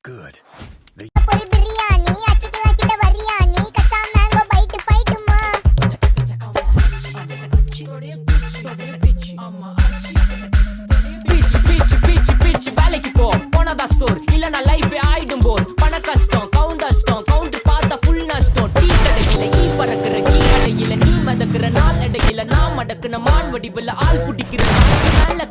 good. ஒரு பிரியாணி அச்சிக்கலாம் கிட்ட வரியாணி கச்சா மேங்கோ பைட் பைட்டுமா பிச் வேலைக்கு போ போனதா சோர் இல்லனா லைஃபே ஆயிடும் போர் பண கஷ்டம் கவுண்ட் பார்த்தா ஃபுல் நஷ்டம் டீ கடையில ஈ பறக்குற கீ கடையில நீ மதக்குற நாள் அடையில நான் மடக்குன மான் வடிவுல ஆள் புடிக்கிற மேல